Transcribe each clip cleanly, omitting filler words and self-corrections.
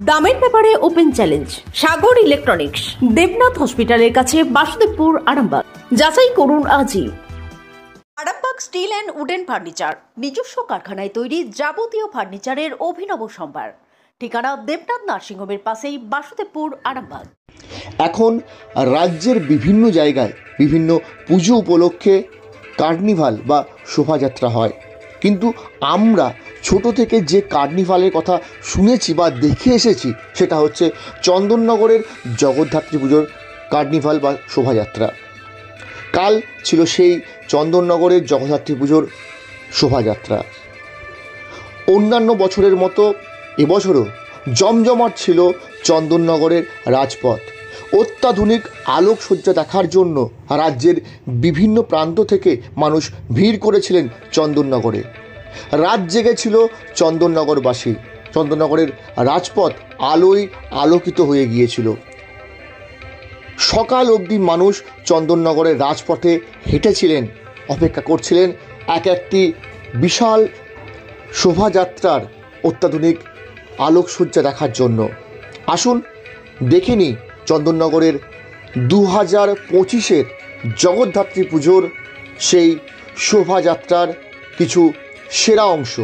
দামের ব্যাপারে open challenge সাগর electronics, Debnath হসপিটালের কাছে, বাসুদেবপুর, আরামবাগ। যাচাই করুন আজই। Arambagh steel and wooden furniture, নিজস্ব কারখানায় তৈরি যাবতীয় ফার্নিচারের অভিনব সম্ভার। ঠিকানা দেবনাথ নার্সিংহোমের পাশেই, বাসুদেবপুর, আরামবাগ। এখন রাজ্যের বিভিন্ন জায়গায় বিভিন্ন পুজো উপলক্ষে কার্নিভাল বা শোভাযাত্রা হয়, কিন্তু আমরা ছোট থেকে যে কার্নিভালের কথা শুনেছি বা দেখে এসেছি সেটা হচ্ছে চন্দননগরের জগদ্ধাত্রী পুজোর কার্নিভাল বা শোভাযাত্রা। কাল ছিল সেই চন্দননগরের জগদ্ধাত্রী পুজোর শোভাযাত্রা। অন্যান্য বছরের মতো এবছরও জমজমাট ছিল চন্দননগরের রাজপথ। অত্যাধুনিক আলোকসজ্জা দেখার জন্য রাজ্যের বিভিন্ন প্রান্ত থেকে মানুষ ভিড় করেছিলেন চন্দননগরে। রাত জেগেছিল চন্দননগরবাসী। চন্দননগরের রাজপথ আলোয় আলোকিত হয়ে গিয়েছিল। সকাল অবধি মানুষ চন্দননগরের রাজপথে হেঁটেছিলেন, অপেক্ষা করছিলেন একটি বিশাল শোভাযাত্রার অত্যাধুনিক আলোকসজ্জা দেখার জন্য। আসুন দেখে নিই চন্দননগরের 2025-এর জগদ্ধাত্রী পুজোর সেই শোভাযাত্রার কিছু সেরা অংশ।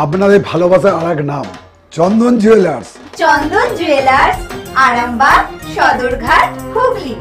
আপনাদের ভালোবাসার আরেক নাম চন্দন জুয়েলার্স। চন্দন জুয়েলার্স, আরামবাগ, সদরঘাট, হুগলি।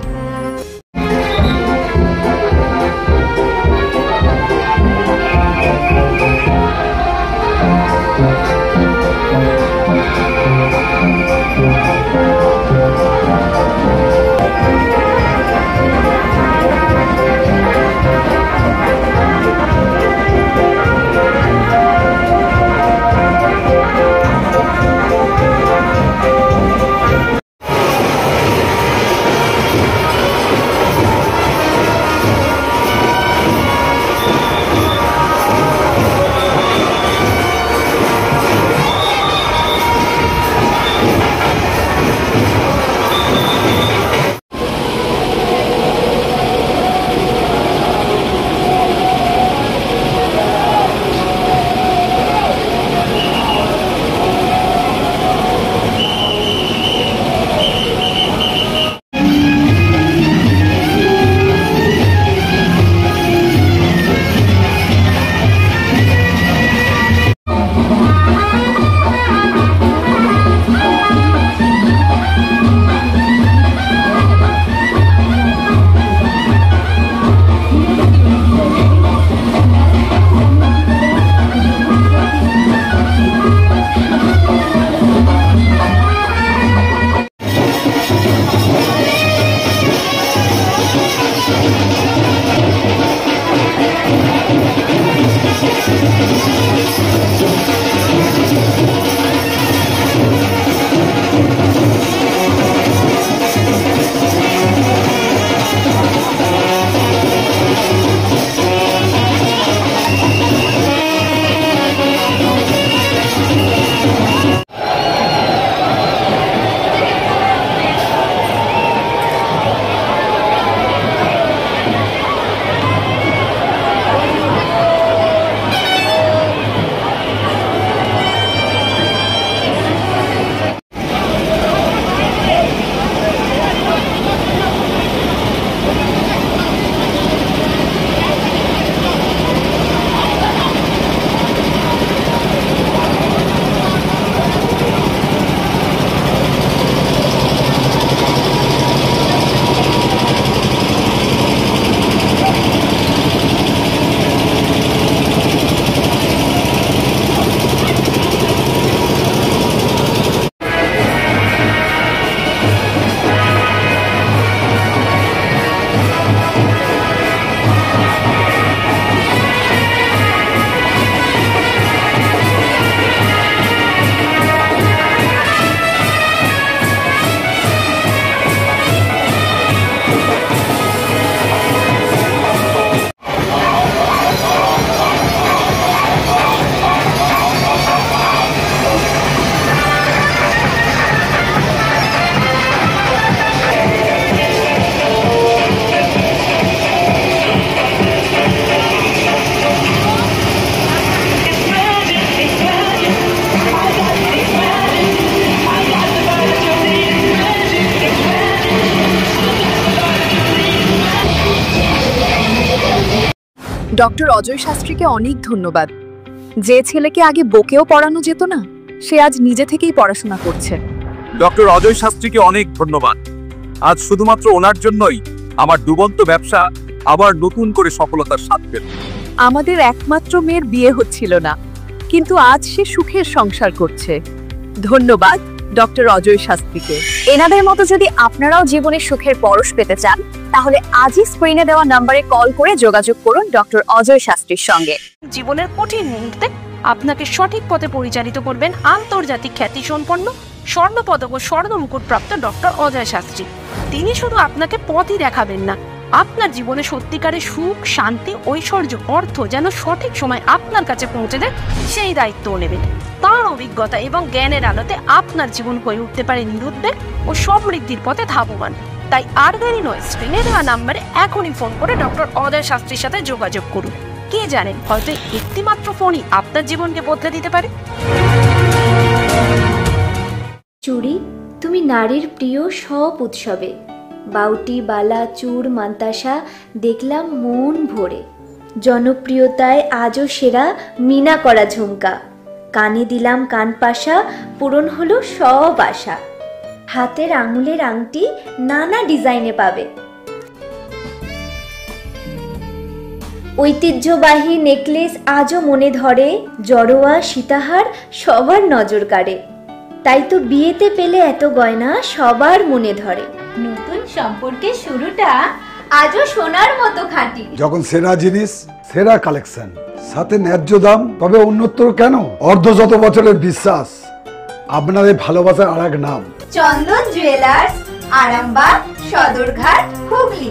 ডক্টর অজয় শাস্ত্রীকে অনেক ধন্যবাদ। যে ছেলেকে আগে বকেও পড়ানো যেত না, সে আজ নিজে থেকেই পড়াশোনা করছে। ডক্টর অজয় শাস্ত্রীকে অনেক ধন্যবাদ। আজ শুধুমাত্র ওনার জন্যই আমার ডুবন্ত ব্যবসা আবার নতুন করে সফলতার স্বাদ পেল। আমাদের একমাত্র মেয়ের বিয়ে হচ্ছিল না, কিন্তু আজ সে সুখের সংসার করছে। ধন্যবাদ ডক্টর অজয় শাস্ত্রীকে। এনাদের মতো যদি আপনারাও জীবনে সুখের পরশ পেতে চান, তাহলে আজই স্ক্রিনে দেওয়া নম্বরে কল করে যোগাযোগ করুন ডক্টর অজয় শাস্ত্রীর সঙ্গে। জীবনের কঠিন মুহূর্তে আপনাকে সঠিক পথে পরিচালিত করবেন আন্তর্জাতিক খ্যাতিসম্পন্ন স্বর্ণপদক ও স্বর্ণ মুকুট প্রাপ্ত ডক্টর অজয় শাস্ত্রী। তিনি শুধু আপনাকে পথই দেখাবেন না, আপনার জীবনে সত্যিকারের সুখ, শান্তি, ঐশ্বর্য, অর্থ যেন সঠিক সময় আপনার কাছে পৌঁছে দেয়, সেই দায়িত্বও নেবেন। তার অভিজ্ঞতা এবং জ্ঞানের আলোতে আপনার জীবন হয়ে উঠতে পারে নিরুদ্বেগ ও সমৃদ্ধির পথে ধাবমান। তাই আর দেরি নয়, স্ক্রিনে দেওয়া নাম্বারে এখনই ফোন করে ডক্টর অজয় শাস্ত্রীর সাথে যোগাযোগ করুন। কে জানেন, হয়তো একটি মাত্র ফোনই আপনার জীবনকে বদলে দিতে পারে। চুড়ি, তুমি নারীর প্রিয় সব উৎসবে। বাউটি, বালা, চূড়, মান্তাসা দেখলাম মন ভরে। জনপ্রিয়তায় আজও সেরা মিনা করা ঝুমকা। কানে দিলাম কানপাশা, পূরণ হলো সব আশা। হাতের আঙুলের আংটি নানা ডিজাইনে পাবে। ঐতিহ্যবাহী নেকলেস আজও মনে ধরে। জড়োয়া, সীতাহার সবার নজর কাড়ে। তাই তো বিয়েতে পেলে এত গয়না সবার মনে ধরে। নতুন সম্পর্কের শুরুটা আজও সোনার মতো খাঁটি। যখন সেরা জিনিস, সেরা কালেকশন, সাথে ন্যায্য দাম, তবে উন্নতর কেন? অর্ধশত বছরের বিশ্বাস, আপনাদের ভালোবাসার আর এক নাম। চন্দন জুয়েলার্স, আরামবাগ, সদরঘাট, হুগলি।